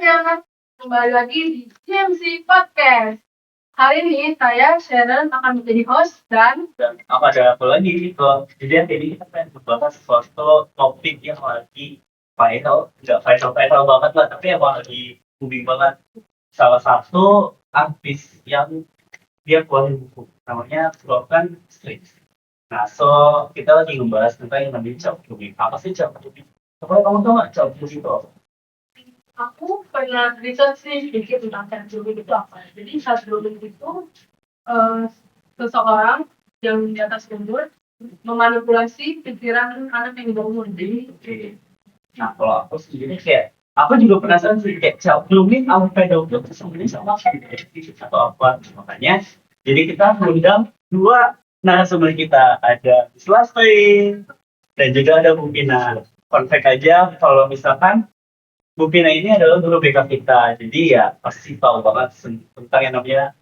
semuanya, kembali lagi di GMC Podcast. Hari ini saya Sharon akan menjadi host dan Apa ada apa lagi gitu. Jadi ini kita pengen membahas suatu topik yang lagi viral, nggak viral banget lah, tapi emang lagi booming banget. Salah satu artis yang dia keluarin buku, namanya Broken Streets. Nah, kita lagi membahas tentang yang namanya child grooming. Apa sih child grooming? Coba kamu tahu nggak child grooming itu apa? aku pernah riset sih sedikit tentang self grooming itu apa. Jadi self grooming itu seseorang yang di atas umur memanipulasi pikiran anak yang di bawah umur. Jadi Oke. Nah, kalau aku sendiri kayak aku juga penasaran sih kayak child grooming sama pedofil itu sebenarnya sama atau apa. Makanya jadi kita undang dua narasumber kita, ada Miss Lasri dan juga ada Bu Pina. Kontak aja kalau misalkan Bu Pina ini adalah guru BK kita, jadi ya pasti tahu banget tentang yang namanya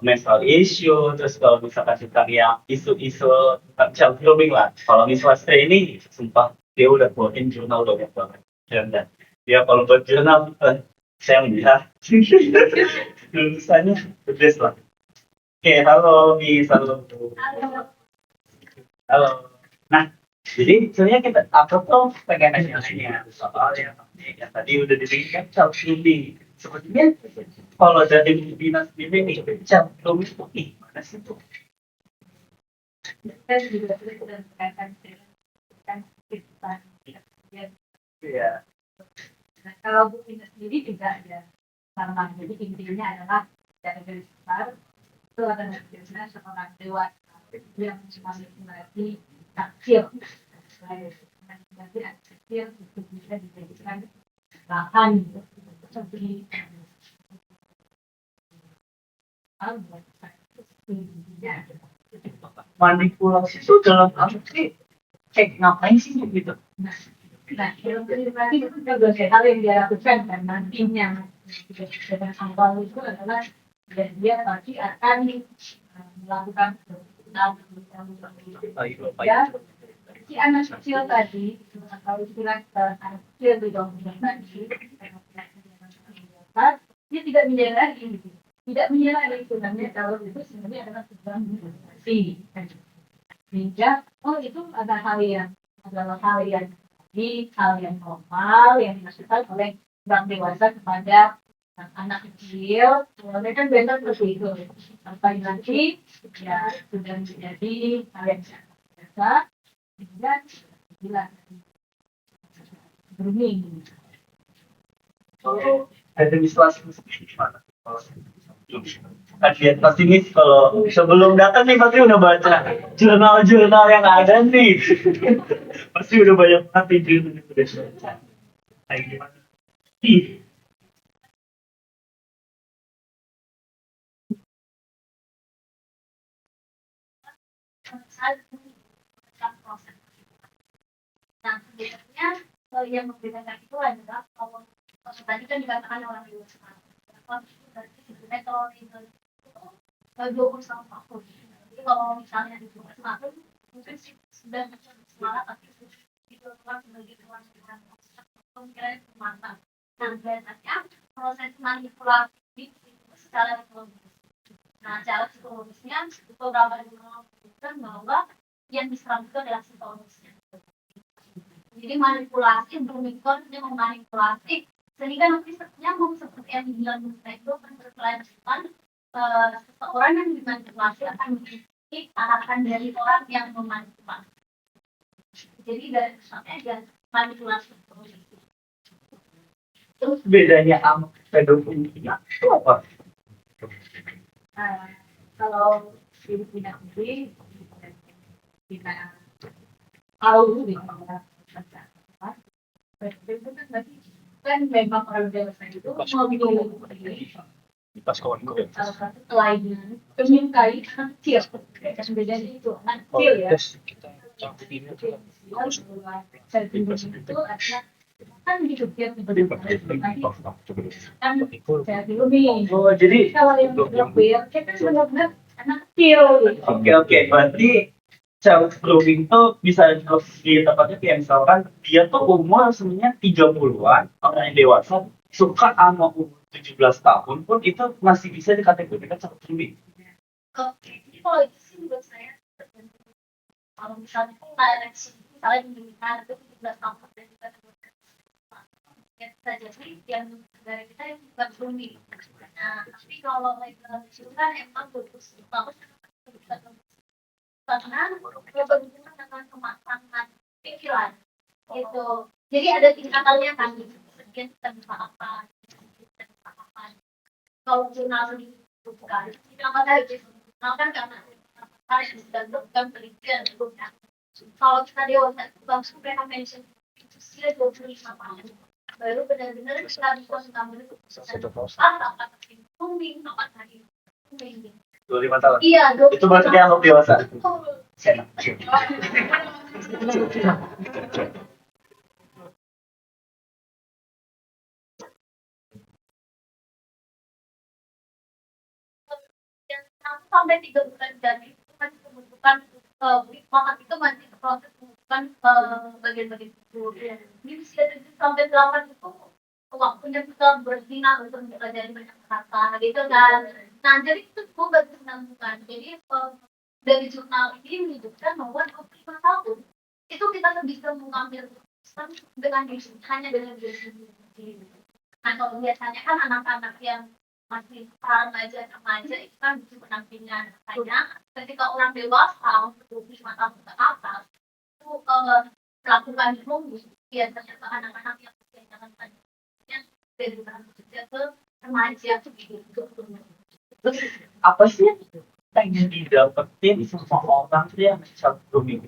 menstrual issue, terus kalau misalkan tentang yang isu-isu tentang child grooming lah. Kalau Miss Lasri ini, sumpah dia udah buatin jurnal banyak banget. Dan dia kalau buat jurnal, saya melihat lulusannya the best lah. Oke, halo Miss, halo. Halo. Nah, jadi sebenarnya aku tuh pengen nanya soal yang tadi udah disingkat child grooming. Sepertinya kalau dari dinas sendiri nih, child grooming itu gimana sih tuh? kita juga sudah berkaitan dengan kehidupan ya. Iya. Nah, kalau Bu Ina sendiri juga ada sama. Jadi intinya adalah dari garis besar itu adalah biasanya seorang dewasa yang memiliki takdir. Nanti takdir itu bisa dijadikan bahan seperti Manipulasi itu dalam arti kayak ngapain sih gitu? Nah, dalam kehidupan itu berbagai hal yang dia lakukan dan nantinya dengan awal itu adalah dia pasti akan melakukan ya, si anak kecil tadi atau istilah anak kecil di bawah umur tadi dia tidak menyadari sebenarnya kalau itu sebenarnya adalah sebuah manipulasi sehingga itu adalah hal yang normal yang dilakukan oleh orang dewasa kepada anak kecil. Mereka kan biasa seperti itu sampai nanti ya sudah menjadi hal yang biasa dan bila grooming. Ada Lasri gimana? Kajian pasti nih kalau sebelum datang nih pasti udah baca jurnal-jurnal yang ada nih. Pasti udah banyak banget nih jurnal yang udah baca. Kayak gimana? Ih, Nah, sebenarnya yang membedakan itu adalah kalau tadi kan dikatakan orang dewasa. Berarti sebenarnya kalau itu 21 tahun. Jadi kalau misalnya di 21 mungkin sudah semangat tapi itu keluar sebagai keluar dengan pemikiran matang. Nah, biasanya proses manipulasi itu secara psikologis. Nah, cara psikologisnya beberapa menunjukkan bahwa yang diserang itu adalah psikologisnya. Jadi manipulasi bermikron dia memanipulasi sehingga nanti nyambung seperti yang dibilang itu kan berkelanjutan seseorang yang dimanipulasi akan mengikuti arahan dari orang yang memanipulasi. Jadi dari misalnya ada manipulasi itu. terus bedanya sama pedofil itu apa? Kalau tidak sendiri kita tahu bahwa itu kan memang orang dewasa itu memiliki Pas kawan-kawan. salah satu kelainan menyukai anak kecil. Yang bedanya itu anak kecil ya. Itu adalah kan hidup dia kan saya dulu nih. Oh, jadi Kalau yang pedofil kan benar-benar anak kecil. oke, berarti child grooming tuh bisa di tempatnya kayak misalkan dia tuh umur sebenarnya 30-an, orang yang dewasa suka sama umur 17 tahun pun itu masih bisa dikategorikan child grooming. Oke, jadi kalau itu sih menurut saya tergantung. Kalau misalnya direction, misalnya di lingkungan itu 17 tahun dan juga ya bisa jadi yang negara kita yang bukan grooming. Nah, tapi kalau legal itu kan emang bagus banget karena berhubungan dengan kematangan pikiran gitu. Jadi ada tingkatannya kan, sekian kita bisa apa, kita bisa apa. Kalau jurnal bukan, kita nggak tahu itu. Nah, kan karena harus dilakukan penelitian bukan. Kalau kita dewasa itu langsung mereka mention itu usia 25 tahun. Baru benar-benar kita bisa mengambil keputusan apakah ini booming, apakah ini booming. 25 tahun. Iya, Itu berarti dia anggap dewasa. Saya yang 1 sampai 3 bulan dari itu masih pembentukan makan itu masih proses pembentukan bagian-bagian tubuh. Di usia 7 sampai 8 itu waktunya kita berzina untuk mempelajari banyak kata gitu kan. Nah, jadi itu gue baru menemukan. Jadi dari jurnal ini menunjukkan bahwa 25 tahun itu kita bisa mengambil keputusan dengan diri hanya dengan diri sendiri. Nah, kalau biasanya kan anak-anak yang masih remaja itu kan butuh pendampingan. Makanya ketika orang dewasa 25 tahun ke atas itu melakukan grooming biasanya ke anak-anak yang usianya yang dari remaja ke remaja gitu. terus apa sih yang pengen didapetin sama orang tuh yang child grooming?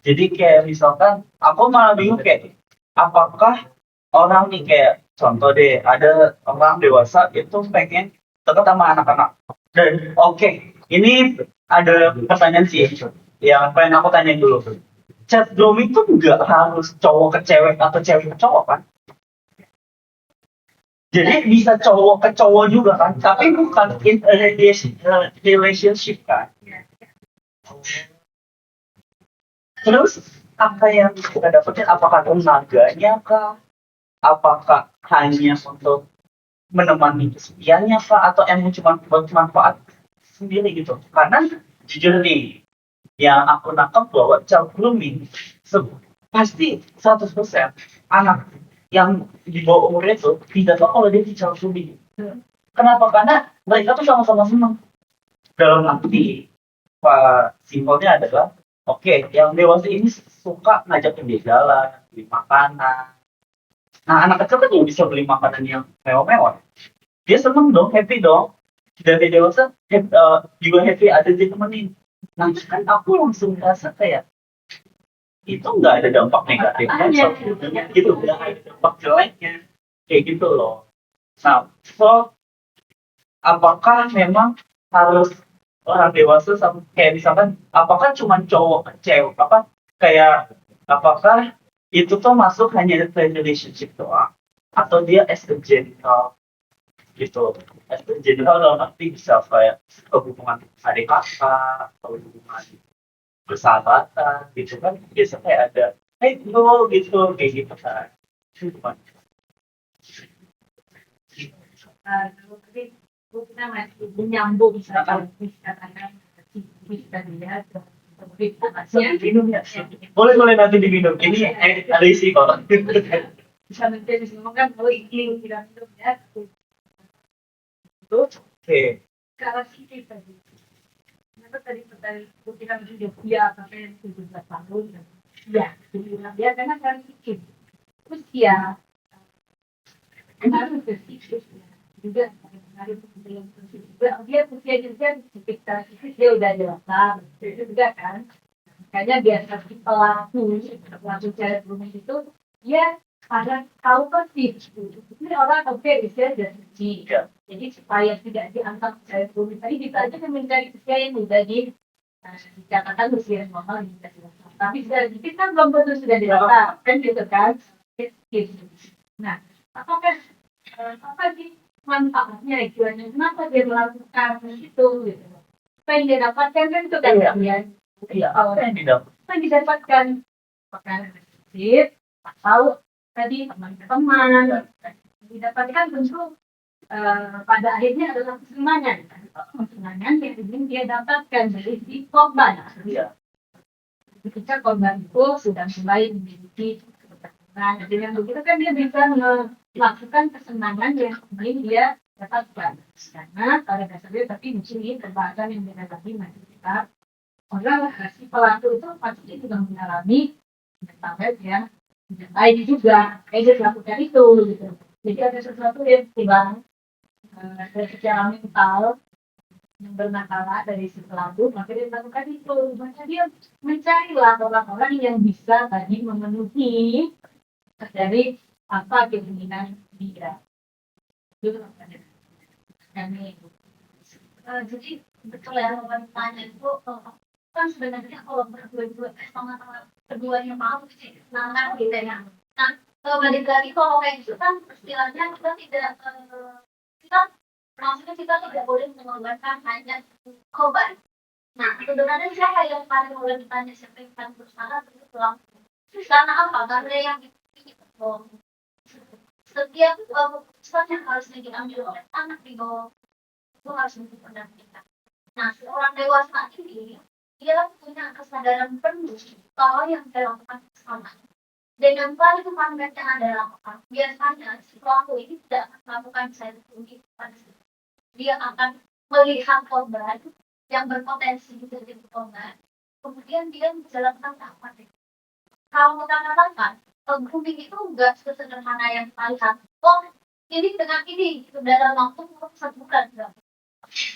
Jadi kayak misalkan aku malah bingung kayak apakah orang nih kayak contoh deh ada orang dewasa itu pengen deket sama anak-anak dan oke, ini ada pertanyaan sih yang pengen aku tanya dulu. Child grooming itu nggak harus cowok ke cewek atau cewek ke cowok kan? Jadi bisa cowok ke cowok juga kan, tapi bukan in a relationship kan. Terus apa yang kita dapetin? Apakah tenaganya kah? Apakah hanya untuk menemani kesepiannya kah? Atau emang cuma buat manfaat sendiri gitu? Karena jujur nih, yang aku nangkep bahwa child grooming pasti 100% anak yang di bawah umur itu tidak tahu kalau dia di child grooming. Kenapa? Karena mereka tuh sama-sama senang. Dalam arti simpelnya adalah oke, yang dewasa ini suka ngajakin dia jalan, beli makanan. Nah, anak kecil kan juga bisa beli makanan yang mewah-mewah. Dia seneng dong, happy dong. Dari dewasa juga happy ada dia temenin. Nah, kan aku langsung merasa kayak itu nggak ada dampak negatifnya, gitu, nggak ada dampak jeleknya, kayak gitu loh. Nah, so apakah memang harus orang dewasa sama kayak misalkan apakah cuma cowok ke cewek apa kayak apakah itu tuh masuk hanya ke relationship doang atau dia as a general gitu, as a general dalam arti bisa kayak hubungan adik kakak atau hubungan persahabatan gitu kan biasanya kayak ada hey bro gitu kayak gitu kan cuma kita masih menyambung misalkan katakan bisa dilihat minum ya boleh boleh nanti diminum ini ada isi kok bisa menjadi semua kan kalau iklim tidak minum ya itu oke kalau sih tadi kenapa tadi kita sudah dia sampai 17 tahun ya dia karena kan iklim usia harus berpikir juga dia usia juga sekitar dia udah dewasa itu juga kan makanya biasa pelaku cewek rumah itu dia pada tahu persis ini orang oke usia sudah suci jadi supaya tidak dianggap cewek rumah tadi kita aja mencari usia yang udah dikatakan usia normal kita dewasa tapi sudah dikit kan belum tentu sudah dewasa kan gitu kan nah apakah apa sih manfaatnya tujuannya kenapa dia melakukan itu gitu apa yang dia dapatkan kan itu kan iya apa yang didapat apa yang didapatkan apakah positif atau tadi teman-teman didapatkan tentu pada akhirnya adalah kesenangan. Kesenangan yang ingin dia dapatkan dari si korban. Iya. Ketika korban itu sudah mulai memiliki kesenangan, dengan begitu kan dia bisa melakukan kesenangan yang ingin dia dapatkan. Karena pada dasarnya tapi mencuri kebaikan yang dia dapati kita orang si pelaku itu pasti juga mengalami sampai ya lain juga dia melakukan itu gitu. Jadi ada sesuatu yang tiba dari secara mental yang bermasalah dari si pelaku, maka dia melakukan itu. Maka dia mencarilah orang-orang yang bisa tadi memenuhi dari apa keinginan dia. Itu kami. Jadi betul ya wanitanya itu kan sebenarnya kalau berdua-dua sama keduanya mau sih nah gitu ya. Nah balik lagi kalau kayak gitu kan istilahnya kita tidak kita maksudnya kita tidak boleh mengorbankan hanya korban. Nah sebenarnya siapa yang paling mengorbankan siapa yang paling bersalah itu pulang. Karena apa? Karena yang itu setiap keputusan yang harusnya diambil oleh anak di bawah itu harus pendampingan. Nah, seorang dewasa ini dia punya kesadaran penuh kalau yang dilakukan sama. Dengan paling pangkatnya adalah apa? Biasanya si pelaku ini tidak akan melakukan selfie pada dia akan melihat korban yang berpotensi menjadi korban. Kemudian dia menjalankan tahapan. Kalau kita katakan, grooming itu enggak sesederhana yang kita lihat. Oh, ini dengan ini dalam waktu 1 bulan.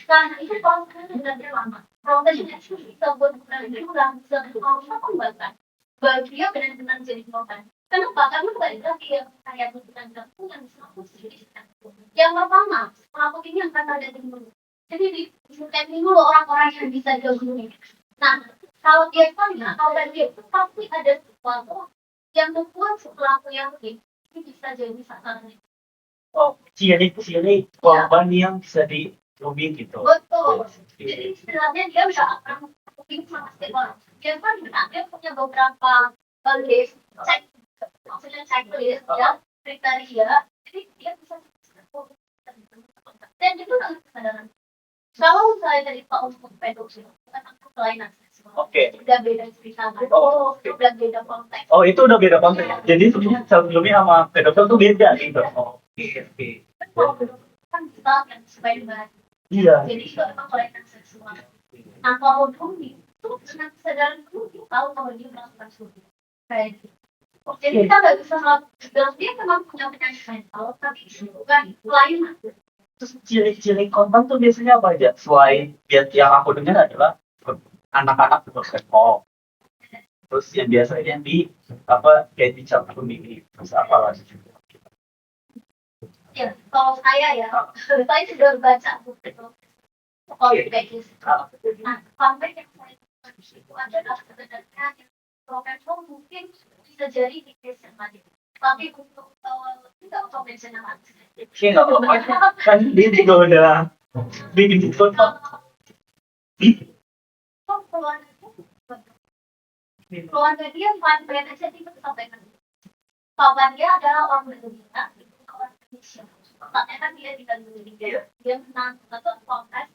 Karena itu prosesnya benar-benar lama. Prosesnya bisa buat bulan, bisa bahkan baru dia benar-benar jadi korban. Kenapa? Karena balik lagi yang saya bukan yang yang pertama, pelaku ini akan ada di dulu. Jadi di dulu orang-orang yang bisa grooming. Nah, kalau dia tanya, kalau dia itu pasti ada sesuatu yang membuat si pelaku yang ini bisa jadi sasaran. Oh, ciri-ciri korban yang bisa di grooming gitu. Betul. Jadi istilahnya dia nggak akan mungkin sama sekali. Dia kan dia punya beberapa list, maksudnya checklist ya, kriteria. Jadi dia bisa dan itu adalah kesadaran. Kalau misalnya dari Pak untuk pedofil, bukan aku kelainan seksual. Oke. Udah beda cerita kan? Oh, oke. Udah beda konteks. Oh, itu udah beda konteks. Jadi sebenarnya self-grooming sama pedofil tuh beda gitu. Oke. Kalau pedofil kan kita kan sebaik-baik. Iya. Jadi itu emang kelainan seksual. Nah kalau grooming itu dengan kesadaran dulu tahu kalau dia melakukan grooming kayak gitu. Jadi kita nggak bisa melakukan dia memang punya penyakit mental tapi bukan kelainan. Terus ciri-ciri korban tuh biasanya apa aja? Selain yang aku dengar adalah anak-anak bersekol. Terus yang biasanya di apa kayak dicap grooming, terus apa lagi? Ya, kalau saya ya, saya sudah baca buku kayak gitu. Nah, sampai yang saya itu adalah sebenarnya profesor mungkin bisa jadi di case yang lain. Tapi untuk tidak konvensional. Oke, nggak apa-apa. Kan dia juga udah bikin itu. Keluarga dia fine aja dia sampaikan. Kawan dia adalah orang Indonesia, orang Indonesia. Makanya kan dia tinggal di Indonesia. Dia menang atau kontes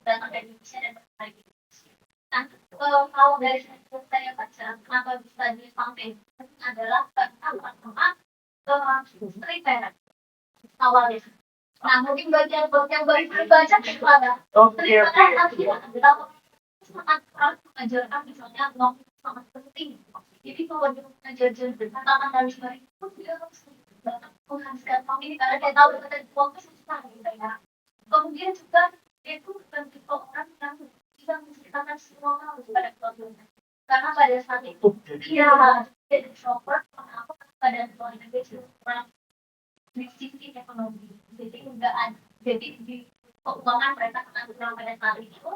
dan ada Indonesia dan berbagai Indonesia. Nah, kalau dari saya baca, kenapa bisa disampaikan adalah karena street parent awalnya. Nah, mungkin bagian yang baru dibaca kepada street parent akhirnya adalah sangat mengajarkan misalnya ngomong sangat penting. Jadi kalau dia mengajarkan tentang analisa itu dia harus menghasilkan ini karena dia tahu kita fokus susah gitu ya. Kemudian juga itu bukan tipe orang yang bisa menceritakan semua hal kepada keluarganya. Karena pada saat itu dia jadi shopper apa pada keluarga dia kurang di sisi ekonomi. Jadi enggak ada. Jadi di keuangan mereka akan kurang pada saat itu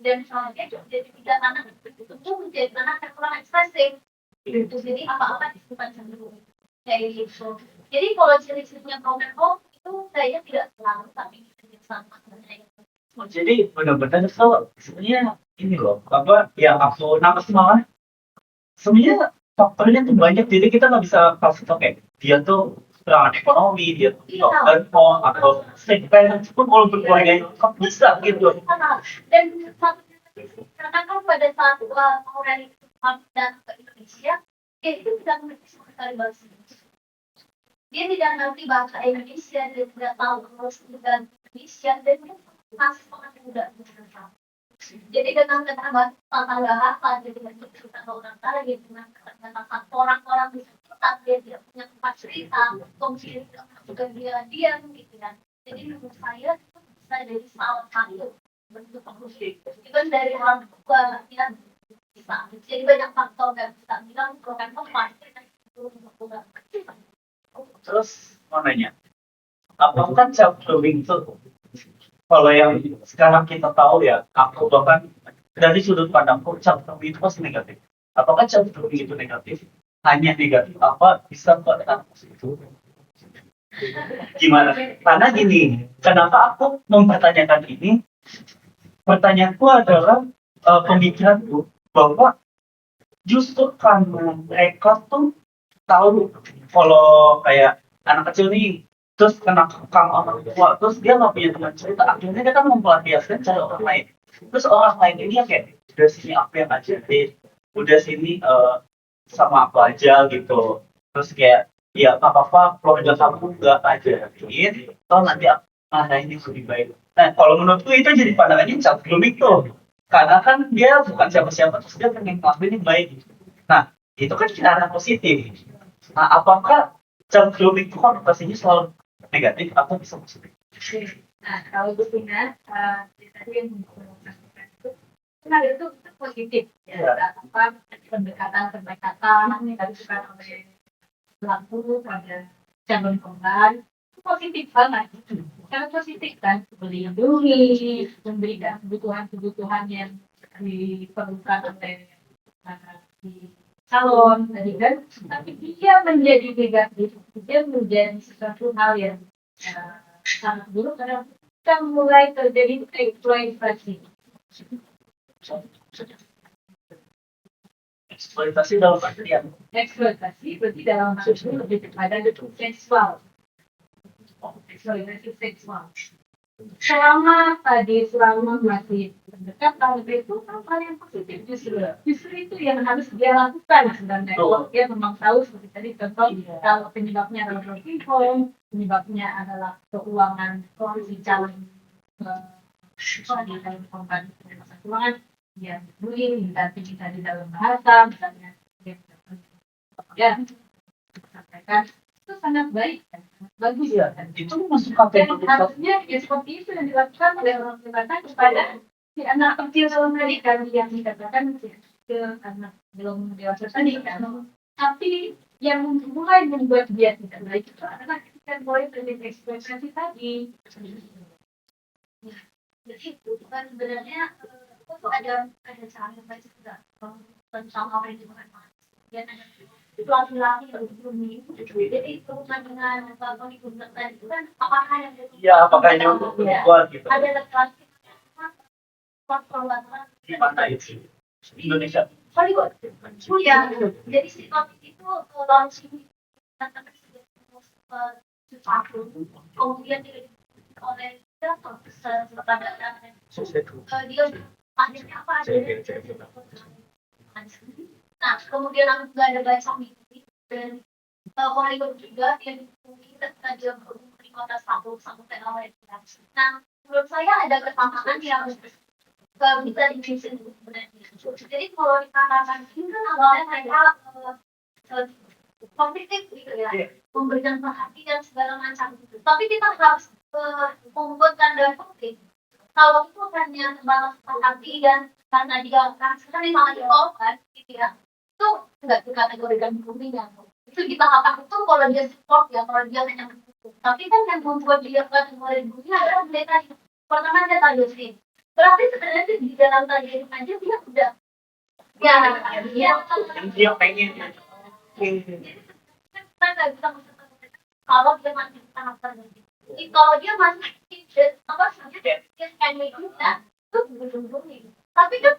dan soalnya jadi tidak anak itu menjadi anak yang kurang ekspresif gitu. Jadi apa-apa disimpan sendiri kayak gitu. Jadi kalau ciri-cirinya problem itu saya tidak selalu tapi sama sebenarnya. Jadi benar-benar kalau sebenarnya ini loh apa yang aku nangkep sebenarnya faktornya tuh banyak jadi kita nggak bisa kasih tau kayak dia tuh kekurangan ekonomi, dia broken home atau single parent pun kalau berkeluarga itu kan bisa gitu. Dan satu lagi sih, karena kan pada saat orang itu datang ke Indonesia, dia itu tidak mengerti sama sekali bahasa Indonesia. Dia tidak ngerti bahasa Indonesia, dia tidak tahu harus negara Indonesia, dan dia masih sangat muda. Jadi dengan keterbatasan jadi dengan cerita orang lain, dengan keterbatasan orang-orang di sekitar dia tidak punya tempat cerita, kondisi juga dia gitu kan. Jadi menurut saya itu bisa dari salah satu bentuk musik. Itu dari orang tua yang bisa. Jadi banyak faktor yang bisa bilang program pasti dan itu Terus mau nanya, apakah self grooming itu kalau yang sekarang kita tahu ya, aku bahkan dari sudut pandangku self grooming itu pasti negatif. Apakah self grooming itu negatif? Hanya negatif apa bisa ke arah positif? Gimana? Karena gini, kenapa aku mempertanyakan ini? Pertanyaanku adalah pemikiranku bahwa justru karena mereka tuh tahu kalau kayak anak kecil nih terus kena kekang orang tua terus dia nggak punya teman cerita akhirnya dia kan mempelampiaskan cara orang lain terus orang lain ini ya kayak udah sini aku yang aja deh udah sini sama aku aja gitu terus kayak ya apa apa keluarga kamu nggak ajarin toh nanti aku ini lebih baik nah kalau menurutku itu jadi pandangannya self grooming tuh karena kan dia bukan siapa-siapa terus dia pengen ngelakuin yang baik nah itu kan cara positif nah apakah self grooming itu konotasinya selalu negatif atau bisa positif? Nah, kalau Bustina, tadi yang menggunakan itu, benar itu positif. Ya, apa pendekatan yang dilakukan oleh pelaku pada calon korban itu positif banget. Sangat positif kan, melindungi, memberikan kebutuhan-kebutuhan yang diperlukan oleh si calon tadi kan, tapi dia menjadi negatif, dia menjadi sesuatu hal yang sangat buruk karena kita mulai terjadi eksploitasi. Eksploitasi dalam artian Eksploitasi berarti dalam hal itu lebih kepada seksual. Eksploitasi seksual. Selama masih pendekatan itu hal yang positif justru itu yang harus dia lakukan sebenarnya kalau dia memang tahu seperti tadi contoh kalau penyebabnya adalah broken home penyebabnya adalah keuangan si calon di dalam korban masalah keuangan dia bullying tapi kita di dalam bahasa misalnya ya sampaikan itu sangat baik kan sangat bagus ya kan itu masuk kategori harusnya ya seperti itu yang dilakukan oleh orang dewasa kepada si anak kecil dalam tadi kan yang dikatakan si kecil anak belum dewasa tadi kan tapi yang mulai membuat dia tidak baik itu adalah ketika mulai terjadi ekspresi tadi jadi itu kan sebenarnya itu ada cara yang baik juga tentang apa yang dimakan dan ada laki-laki yang berumur jadi hubungan dengan apa digunakan itu kan apakah yang ya apakah ini untuk perempuan gitu ada laki-laki perempuan di mana itu Indonesia Hollywood ya jadi si topik itu launching kemudian oleh kepada dia akhirnya apa nah kemudian aku juga ada baca mimpi dan Hollywood juga yang mungkin ketika di kota sampai awal nah menurut saya ada kesamaan yang bisa dimention sebenarnya jadi kalau dikatakan ini kan awalnya mereka kompetitif gitu ya memberikan perhatian segala macam gitu tapi kita harus membuatkan dan konflik kalau itu hanya sebatas perhatian karena dia kan memang ada korban gitu ya itu nggak dikategorikan bullying itu di tahapan itu kalau dia support ya kalau dia hanya mendukung tapi kan yang membuat dia kategori bullying adalah mereka pertama dia tadi sih berarti sebenarnya di dalam tadi aja dia udah ya dia pengen jadi kita nggak bisa kalau dia masih tahap tertentu kalau dia masih apa saja dia pengen kita itu belum bullying tapi kan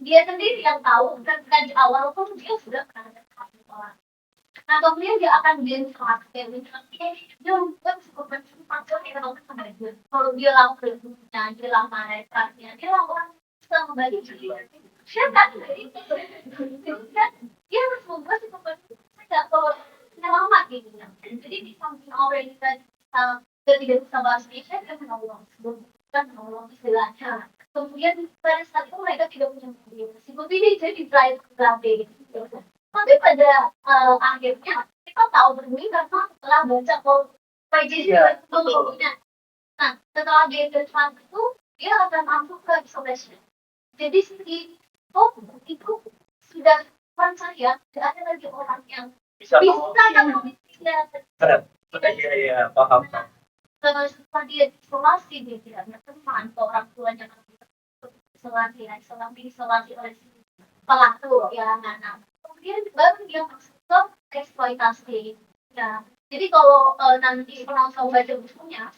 dia sendiri yang tahu dan di awal pun dia sudah pernah ada orang Nah, kemudian dia akan benchmark kayak benchmark dia bukan cukup benchmark dia lakukan sama dia. Kalau dia lakukan dia lakukan perhatian, dia lakukan sama bagi dia kan dia harus membuat cukup benchmark kalau lama gitu ya. Jadi di samping orang yang kita tidak bisa bahasa Indonesia, dia menolong istilahnya. Kemudian pada saat itu mereka tidak punya motivasi. Seperti ini jadi drive ke gitu. Tapi pada akhirnya kita tahu berbuih karena setelah baca pages bukunya. Nah, setelah dia benchmark itu, dia akan masuk ke isolation. Jadi si itu sudah bukan saya, tidak ada lagi orang yang Bisa bisa yang tidak keren. Iya, iya, paham. setelah dia isolasi dia tidak ada teman ke orang tuanya isolasi oleh si pelaku ya anak kemudian baru dia masuk ke eksploitasi ya jadi kalau nanti penonton baca bukunya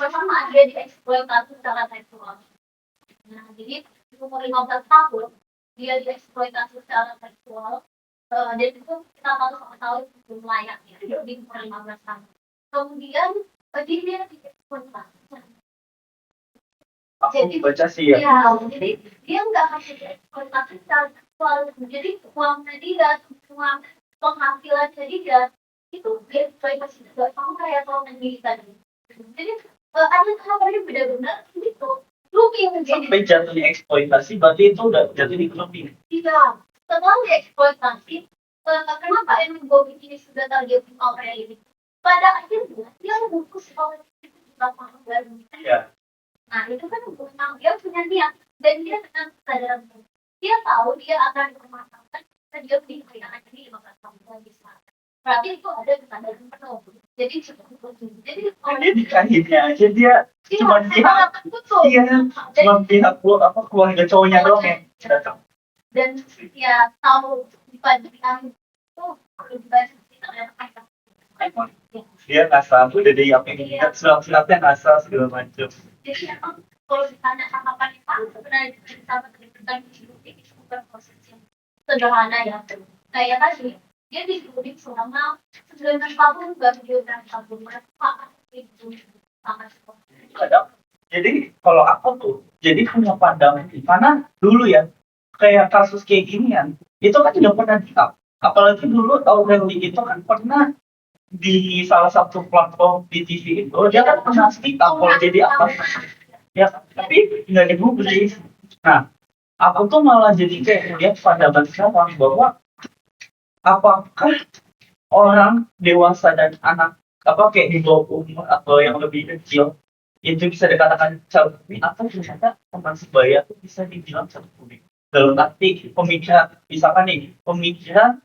pertama dia dieksploitasi secara seksual nah jadi di umur 15 tahun dia dieksploitasi secara seksual dan itu kita tahu sama-sama itu belum layak ya di umur 15 tahun kemudian jadi dia dieksploitasi Aku baca sih ya. ya jadi dia nggak hanya dieksploitasi secara seksual jadi uangnya dia uang penghasilannya dia itu dieksploitasi juga sama kayak kalau negeri tadi jadi ada kabarnya benar-benar gitu grooming jadi Sampai jatuhnya eksploitasi, berarti itu udah jatuh di grooming. tidak setelah dieksploitasi kenapa emang gue ini sudah targeting orang ini pada akhirnya dia fokus oleh itu juga baru Iya. nah itu kan memang dia punya niat dan dia dengan kesadaran dia tahu dia akan bermasalah dan dia punya keyakinan ini 15 tahun lagi berarti itu ada kesadaran penuh jadi jadi Dia nikahinnya aja dia cuma pihak betul iya cuma pihak apa keluarga cowoknya doang yang datang. dan ya tahu dibandingkan itu lebih banyak Dia ngasal udah di apa yang ingat surat-suratnya ngasal segala macam. jadi emang kalau ditanya apa Pak sebenarnya sama tentang hidup ini bukan proses yang sederhana ya kayak tadi dia diikuti selama 9 tahun baru dia udah tahun berapa itu sama Kadang jadi kalau aku tuh jadi punya pandangan karena dulu ya kayak kasus kayak ginian itu kan tidak pernah diungkap apalagi dulu tahun Rally itu kan pernah di salah satu platform di TV itu dia kan pernah speak up kalau jadi apa ya tapi nggak digubris. Nah aku tuh malah jadi kayak lihat pandangan sekarang bahwa apakah orang dewasa dan anak apa kayak di bawah umur atau yang lebih kecil itu bisa dikatakan child grooming atau ternyata teman sebaya itu bisa dibilang child grooming dalam arti pemikiran misalkan nih pemikiran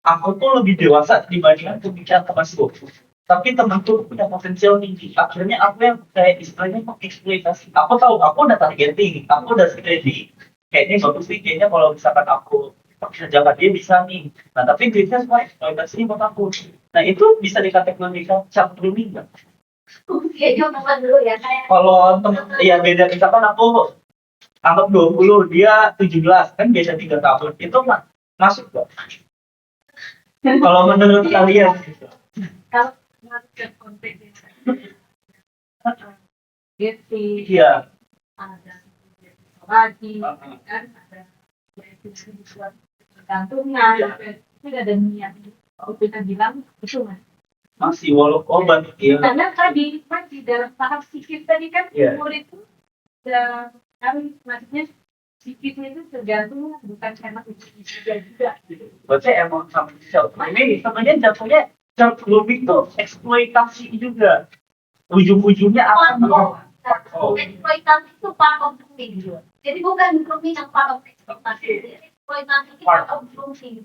aku tuh lebih dewasa dibandingkan pemikiran teman sepupu tapi temanku punya potensial tinggi akhirnya aku yang kayak istilahnya mengeksploitasi aku tahu aku udah targeting aku udah steady kayaknya bagus nih kayaknya kalau misalkan aku kerjakan dia bisa nih nah tapi duitnya semua eksploitasi buat aku nah itu bisa dikategorikan child grooming nggak? ya coba dulu ya kayak Kalau temen ya beda misalkan aku anggap 20 dia 17 kan beda 3 tahun itu mah masuk gak? Kalau menurut kalian gitu. Kalau masuk ke konteks gitu Iya. ada lagi kan ada gantungan itu ada niat itu kita bilang itu mas Masih walaupun obat ya. karena tadi masih dalam tahap psikis tadi kan Iya. umur itu dan kan maksudnya psikisnya itu tergantung bukan karena usia juga gitu. Berarti emang sama child grooming sebenarnya jatuhnya child grooming tuh eksploitasi juga. Ujung-ujungnya akan eksploitasi itu part of grooming jadi bukan grooming yang part of eksploitasi eksploitasi itu part of grooming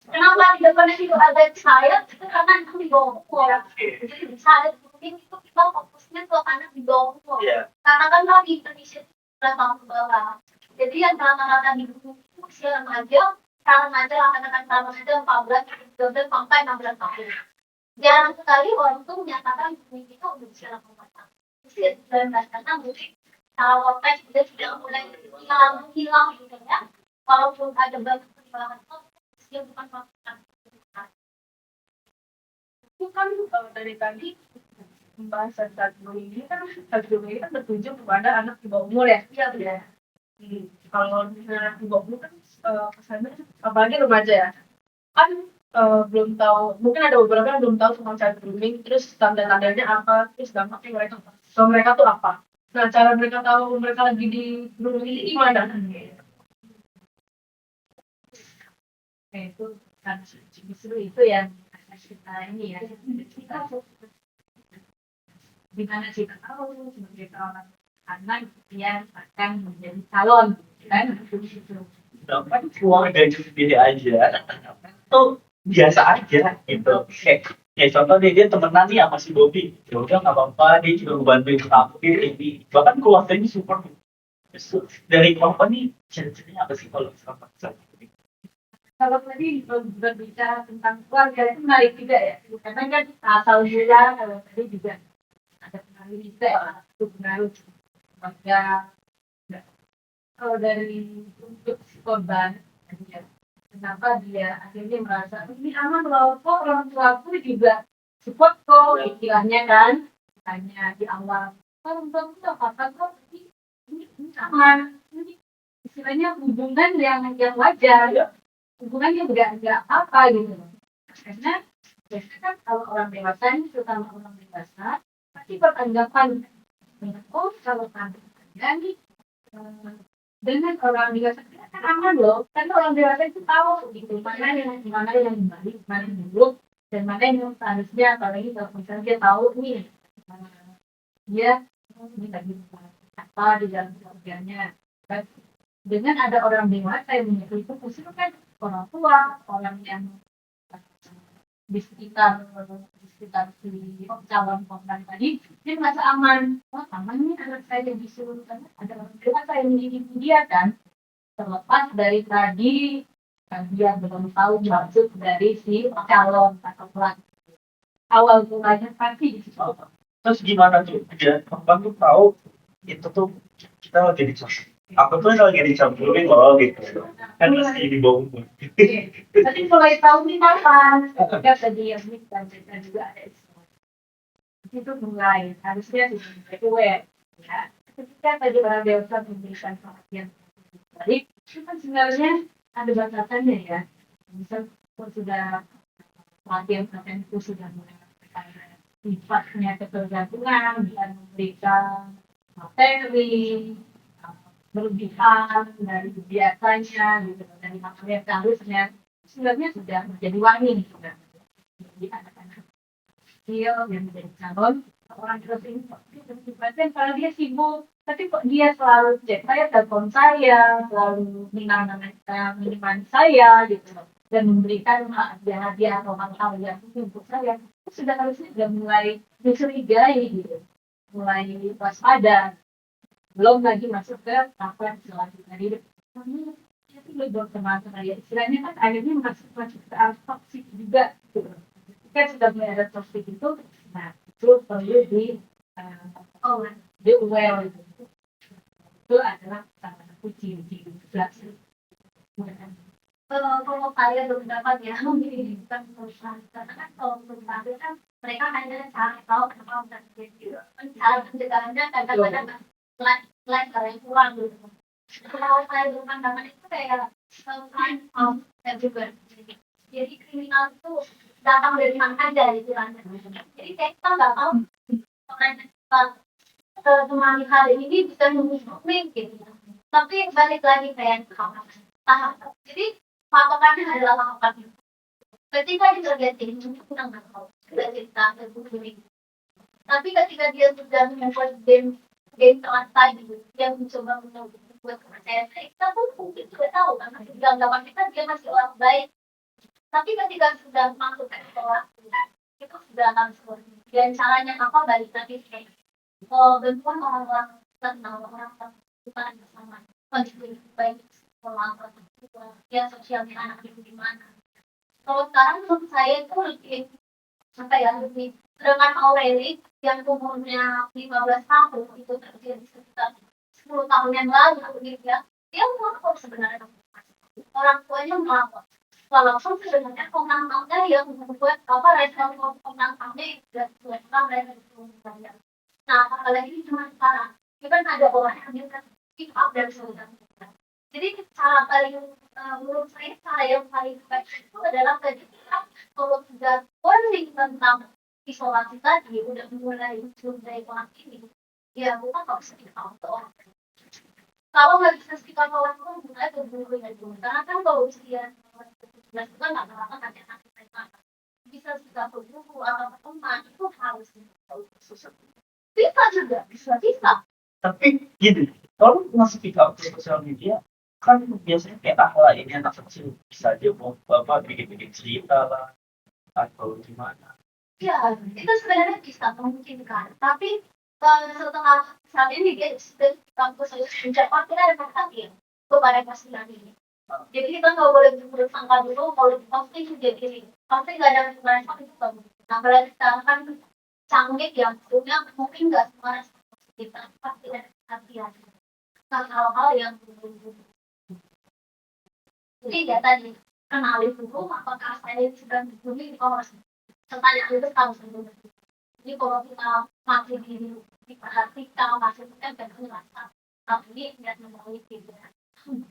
kenapa di depan itu ada saya itu karena itu di bawah umur jadi saya grooming itu kita fokusnya ke anak di bawah umur Iya. karena kan kalau di Indonesia tahun ke bawah jadi yang rata-rata di grooming itu usia remaja rata-rata 14 12 sampai 16 tahun jarang sekali orang tuh menyatakan grooming itu udah usia 18 tahun usia 19 karena mungkin kalau tes sudah mulai hilang gitu ya walaupun ada banyak perkembangan itu usia bukan Itu kan dari tadi pembahasan cyberbullying ini kan bertujuan kepada anak di bawah umur ya. Iya benar. Kalau misalnya di bawah umur kan kesannya apalagi remaja ya. Kan belum tahu, mungkin ada beberapa yang belum tahu tentang cyberbullying, terus tanda-tandanya apa, terus dampaknya mereka kalau mereka tuh apa. Nah, cara mereka tahu mereka lagi di bullying ini gimana? Nah, itu kan justru itu yang kita ini ya, kita gimana sih tahu sebagai seorang anak yang akan menjadi calon kan itu. Dapat keluarga sendiri aja tuh biasa aja gitu. Kayak ya contoh dia temenan nih sama si Bobby, ya udah nggak apa-apa, dia juga bantuin aku ini, bahkan keluarganya support. Terus dari keluarga nih ciri-cirinya apa sih kalau sama Kalau tadi berbicara tentang keluarga itu menarik juga ya, karena kan asal mula kalau tadi juga ada pengaruh juga ya, itu pengaruh keluarga. Nah, kalau dari untuk si korban, ya, kenapa dia akhirnya merasa ini aman loh, kok orang tua aku juga support kok, istilahnya kan, hanya di awal, orang tua aku apa kok, ini aman, ini istilahnya hubungan yang wajar, hubungannya nggak apa gitu loh. Karena biasanya kan kalau orang dewasa ini, terutama orang dewasa, pasti beranggapan, oh kalau tante saya nih dengan orang dewasa kita kan aman loh, karena orang dewasa itu tahu gitu mana yang baik, mana yang buruk, dan mana yang seharusnya, apalagi kalau misalnya dia tahu nih dia ini lagi apa di dalam keluarganya. Dan dengan ada orang dewasa yang menyebut itu justru kan orang tua, orang yang di sekitar si calon korban tadi, dia merasa aman. Oh, aman nih anak saya yang disuruh, karena ada orang dewasa yang mendidik dia kan. Terlepas dari tadi kan dia belum tahu maksud dari si calon atau pelaku. Awal mulanya pasti di situ. terus gimana tuh dia apa tuh tahu itu tuh kita lagi dicari, aku tuh lagi dicampurin loh gitu, kan masih di bawah umur. Tapi mulai tahu nih kapan? Ketika tadi yang kita juga ada itu mulai harusnya dimulai aware. Ya, ketika tadi orang dewasa memberikan perhatian baik, itu kan sebenarnya ada batasannya ya. Misal kalau sudah perhatian itu sudah mulai sifatnya ketergantungan, bisa memberikan materi berlebihan dari biasanya gitu, dari materi yang seharusnya sebenarnya sudah menjadi wangi sudah jadi anak-anak kecil yang menjadi calon orang terus ini sifatnya kalau dia sibuk, tapi kok dia selalu cek saya, telepon saya, selalu minuman saya gitu loh, dan memberikan hadiah atau hal-hal yang untuk saya, itu sudah harusnya sudah mulai dicurigai gitu, mulai waspada. Belum lagi masuk ke tahapan selanjutnya di kami itu belum termasuk ya, istilahnya kan akhirnya masuk ke arah toksik juga gitu. Ketika sudah mulai ada toksik itu, nah itu perlu oh di aware gitu. Itu adalah salah satu ciri-ciri juga sih. Kalau saya berpendapat ya mungkin bukan perusahaan, karena kan kalau perusahaan kan mereka hanya cari tahu kenapa bisa terjadi, cara pencegahannya kadang-kadang lain cara yang kurang gitu. Kalau saya berpandangan itu kayak crime of everywhere. Jadi kriminal itu datang dari mana aja gitu kan. Jadi kayak kita nggak tahu orang yang kita temani hari ini bisa menghukum gitu. Tapi balik lagi kayak tahap. Jadi patokannya adalah patokan. Ketika ditergetin, kita nggak tahu kita cerita begini. Tapi ketika dia sudah membuat game selesai gitu, dia mencoba membuat kepercayaan kita pun mungkin juga tahu kan, di anggapan kita dia masih orang baik. Tapi ketika sudah masuk ke sekolah, itu sudah langsung. Dan caranya apa balik lagi kayak bentukan orang-orang kenal orang kita bersama kondisi baik sekolah atau ya sosialnya anak itu gimana. Kalau sekarang menurut saya itu lebih apa ya, lebih dengan Aureli yang umurnya 15 tahun itu terjadi sekitar 10 tahun yang lalu gitu ya, dia melapor sebenarnya, orang tuanya melapor Walaupun sebenarnya Komnas HAM-nya yang membuat apa respon Komnas HAM-nya juga kurang dari sebelumnya. Nah, apalagi cuma sekarang, itu kan ada orang yang minta speak up dan sebagainya. Jadi cara paling menurut saya cara yang paling efektif itu adalah ketika kalau sudah warning tentang isolasi tadi udah mulai muncul dari orang ini, ya bukan harus speak up ke orang. Kalau nggak bisa speak up ke orang itu mulai dulu ya dulu. Karena kan kalau usia 17 itu kan nggak terlalu ada anak mereka bisa speak up ke guru atau ke teman itu harus bisa juga bisa. Tapi gini, kalau masuk pick up ke sosial media, kan biasanya kayak lah ini anak kecil bisa aja mau apa bikin-bikin cerita lah atau gimana. Ya, itu sebenarnya bisa memungkinkan. Tapi setelah saat ini guys, dari kampus saya sejak kita ada perhatian kepada pasien ini. Jadi kita nggak boleh bersangka dulu kalau pasti jadi pasti nggak ada respon itu kan. Nah, berarti sekarang kan canggih yang punya mungkin nggak semua respon kita pasti ada perhatian. Nah, hal-hal yang jadi ya tadi kenali dulu apakah saya sedang dibully di kelas. Pertanyaan itu harus dulu. Jadi kalau kita masih diperhatikan masih kan penjelasan. Nah ini lihat melalui gitu.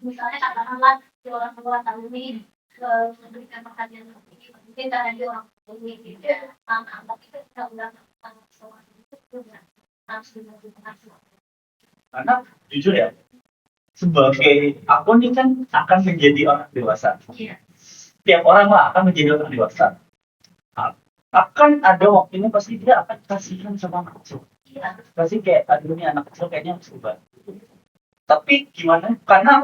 Misalnya katakanlah di orang tua tahu ini memberikan perhatian seperti ini, mungkin karena dia orang tua ini gitu. Anak itu tidak udah semua itu juga harus dilakukan. Karena jujur ya, sebagai aku nih kan akan menjadi orang dewasa. Iya. Setiap orang lah akan menjadi orang dewasa. Akan ada waktunya pasti dia akan kasihan sama anak kecil. Iya. Pasti kayak aduh ini anak kecil kayaknya harus ubah. Tapi gimana? Karena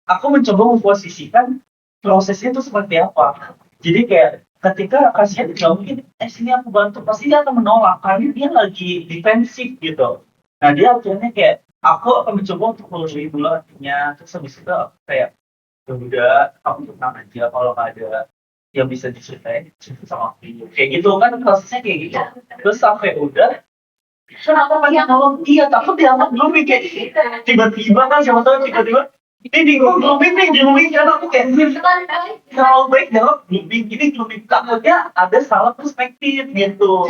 aku mencoba memposisikan prosesnya itu seperti apa. Jadi kayak ketika kasihan nggak mungkin sini aku bantu pasti dia akan menolak karena dia lagi defensif gitu. Nah dia akhirnya kayak aku akan mencoba untuk melalui dulu artinya terus habis itu aku kayak ya udah kamu tenang aja kalau nggak ada yang bisa diceritain cerita sama aku kayak gitu kan prosesnya kayak gitu terus sampai udah kenapa banyak nolong iya takut dianggap grooming kayak tiba-tiba kan siapa tahu tiba-tiba ini gue grooming nih grooming kan aku kayak kalau baik jawab grooming ini grooming takutnya ada salah perspektif gitu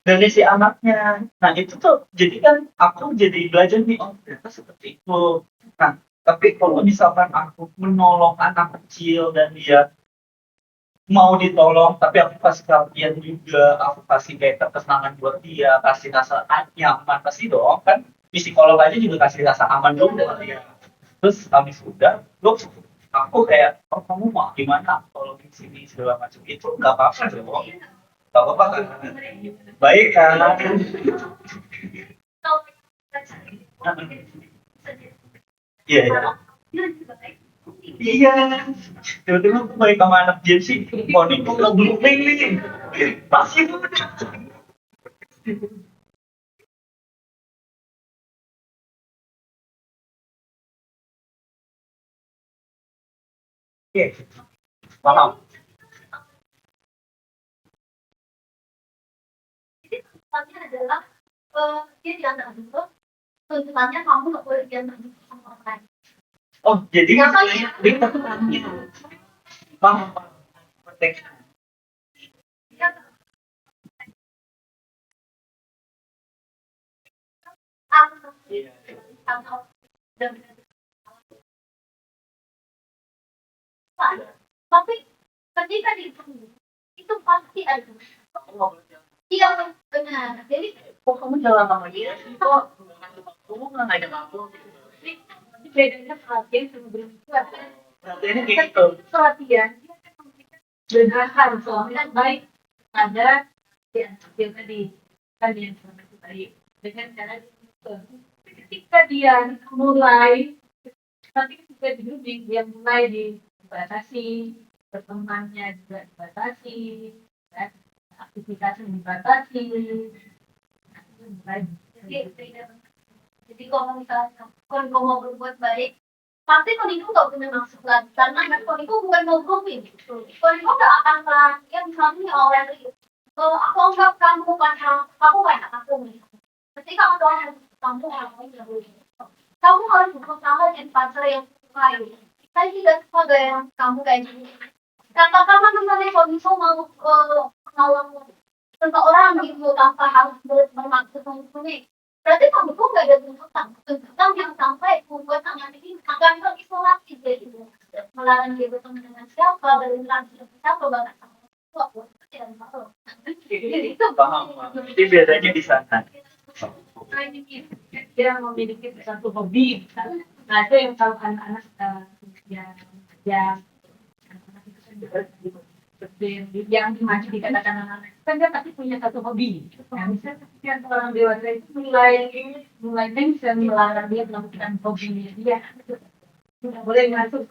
dari si anaknya nah itu tuh jadi kan aku jadi belajar nih oh ternyata seperti itu nah tapi kalau misalkan aku menolong anak kecil dan dia mau ditolong tapi aku kasih perhatian juga aku kasih kayak ketenangan buat dia kasih rasa nyaman pasti dong kan psikolog aja juga kasih rasa aman dong buat dia terus habis udah lu aku kayak oh kamu mau gimana kalau di sini segala macam itu nggak apa-apa dong nggak apa-apa kan baik kan iya iya tiba-tiba aku balik sama anak dia sih mau nih nggak blooming nih pasti udah oke paham Jadi tuntutannya adalah dia diantar dulu. Tuntutannya kamu nggak boleh diantar dulu sama orang lain. oh jadi Ya, kan? kita tuh paham konteks Dia atau atau dan tapi ketika itu pasti ada. Iya benar. Jadi kok kamu jalan sama dia sih kok kamu nggak ngajak aku Ini bedanya perhatian sama berubah. perhatiannya kayak gitu Perhatian dengarkan soalnya baik ada yang tadi kan yang tadi dengan cara ketika dia mulai nanti ketika dia mulai dibatasi pertemanannya juga dibatasi dan aktivitasnya dibatasi jadi kalau misalnya kalau mau berbuat baik pasti kalau itu nggak punya maksud lagi karena kalau itu bukan mau grooming kalau itu nggak akan yang misalnya orang itu aku anggap kamu karena aku banyak aku ketika kamu orang lain yang kamu harus berusaha dengan pacar yang lain saya tidak suka gaya kamu kayak gini Katakanlah misalnya kalau misal mau menolong seseorang gitu tanpa harus bermaksud membunuh, berarti kamu tuh nggak ada tuntutan yang sampai membuat anak ini akan terisolasi dari melarang dia bertemu dengan siapa, berinteraksi dengan siapa, bahkan sama orang tua, aku tidak tahu. Jadi itu Paham. Jadi bedanya di sana. Dia memiliki satu hobi. Nah, itu yang kalau anak-anak yang seperti yang masih dikatakan anak-anak kan dia pasti punya satu hobi. Nah, misalnya ketika orang dewasa itu mulai bisa melarang dia melakukan hobinya dia, tidak boleh masuk.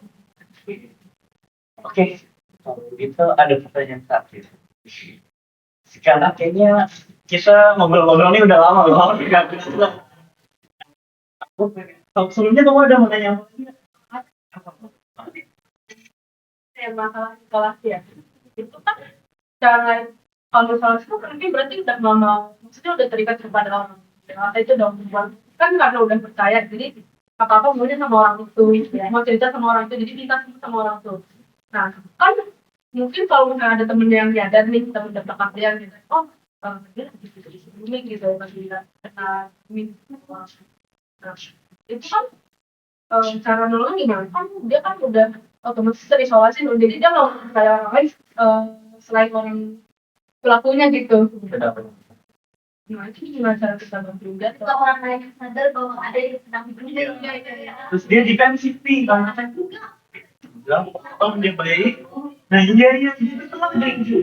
Oke, kalau begitu ada pertanyaan terakhir. Sekarang kayaknya kita ngobrol-ngobrol ini udah lama loh. Sebelumnya kamu ada mau nanya apa? Masalah kelas ya itu kan cara kalau salah itu kan dia berarti udah maksudnya udah terikat kepada orang dewasa itu dong kan karena udah percaya jadi apa maunya sama orang itu ya. Mau cerita sama orang itu jadi minta sama orang itu. Nah kan mungkin kalau misalnya ada temen yang nyadar nih temen dekat dia gitu dia lagi gitu lagi kena nah, itu kan cara nolong gimana kan dia kan udah otomatis terisolasi loh jadi dia mau kayak orang lain selain orang pelakunya gitu. Nah itu gimana cara kita bantu dia Ketika orang lain sadar bahwa ada yang sedang dibunuh, Terus dia defensif nih, karena kan bilang, oh dia baik. Nah iya, itu tuh kan ada gitu.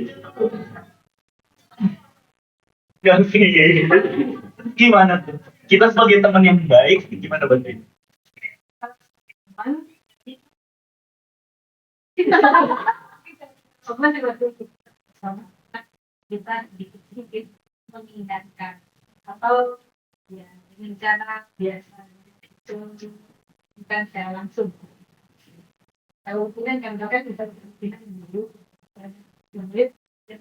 Ganti gitu. Gimana tuh? Kita sebagai teman yang baik, gimana bantuin? Pernah juga tuh sama kita dikit-dikit mengingatkan atau ya dengan cara biasa itu bukan saya langsung kalau punya kan kita bisa dulu menit dan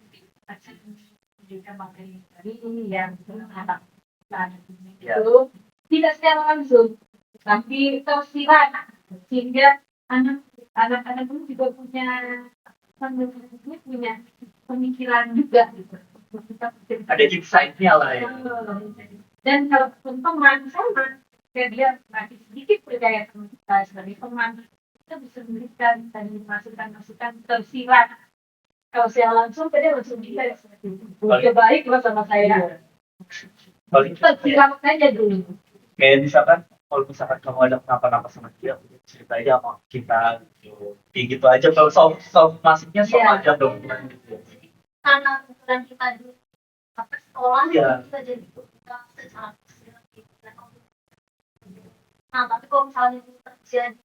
juga materi dari ini yang anak itu tidak secara langsung tapi tersirat sehingga anak-anak itu juga punya pemikiran juga gitu. Ada insight-nya lah ya. Dan kalau teman sama kayak dia masih sedikit percaya sama kita sebagai teman kita bisa memberikan dan masukan tersirat kalau saya langsung dia langsung kita ya seperti itu baik sama saya tersirat saja dulu Kayak misalkan, kalau misalkan kamu ada kenapa-napa sama dia, cerita aja sama kita gitu. Kayak gitu aja, kalau soal masuknya soal aja dong. karena ukuran kita di sekolah kita jadi kita secara personal gitu. Nah tapi kalau misalnya itu terjadi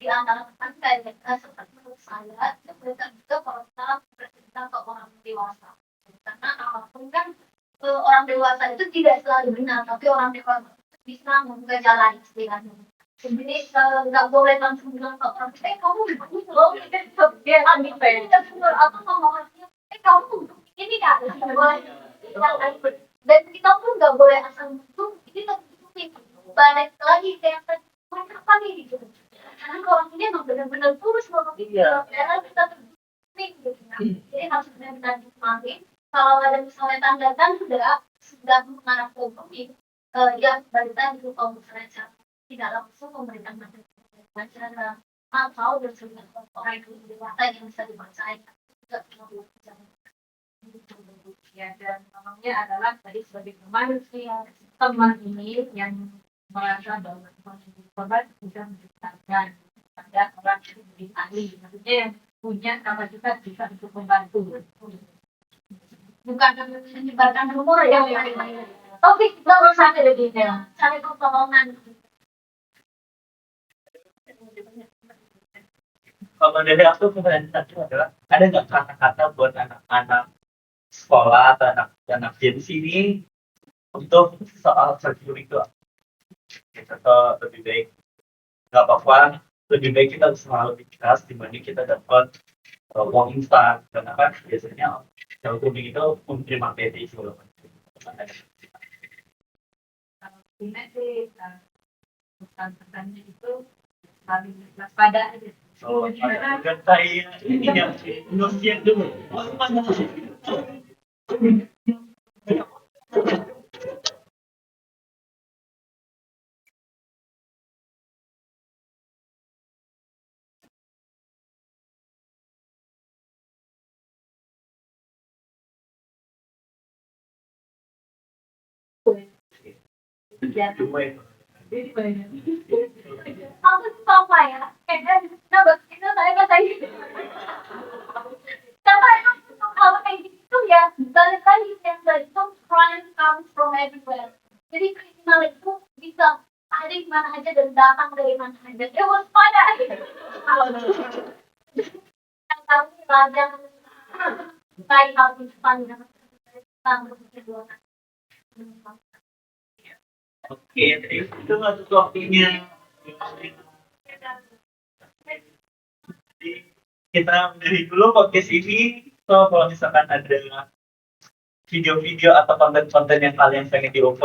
di antara teman kayak seperti menurut saya itu mereka juga kalau kita bercerita ke orang dewasa karena apapun kan orang dewasa itu tidak selalu benar tapi orang dewasa itu bisa membuka jalan istilahnya jadi nggak boleh langsung bilang ke orang kamu begini loh dia ambil atau ngomong kamu ini kan boleh dan kita pun nggak boleh asal itu ini tertutupi balik lagi kayak apa nih gitu karena kalau ini emang benar-benar tulus banget karena kita tertutupi gitu jadi harus benar-benar dipahami kalau ada misalnya tanda-tanda sudah mengarah ke komik yang berita itu kalau misalnya tidak langsung memberikan materi atau bersama orang yang dewasa yang bisa dipercaya juga ya dan namanya adalah tadi sebagai teman ini yang merasa bahwa korban bisa menciptakan pada orang yang lebih ahli maksudnya yang punya kapasitas bisa untuk membantu bukan menyebarkan rumor ya topik nomor satu lebih sampai pertolongan Kalau dari aku pertanyaan satu adalah, ada nggak kata-kata buat anak-anak sekolah atau anak-anak Gen Z ini untuk soal spiritual? Atau lebih baik nggak apa-apa, lebih baik kita usaha lebih keras dibanding kita dapat uang instan karena kan biasanya kalau kuning itu memberi materi segala macam. kalau ini sih pesan-pesannya itu saling waspada aja Oh, kan saya ini yang Indosiar dulu. Oh, mana? Ya, Cuma itu. jadi banyak. Aku tuh apa ya? Kayaknya nah itu saya katanya. Karena emang untuk hal kayak gitu ya balik lagi yang tadi itu crime comes from everywhere. Jadi kriminal itu bisa ada di mana aja dan datang dari mana aja. Waspada. Yang tahu pelajar kayak hal instan yang kita berdua. Oke, itu masuk waktunya. Jadi, kita dari dulu podcast ini. So, kalau misalkan ada video-video atau konten-konten yang kalian pengen diupload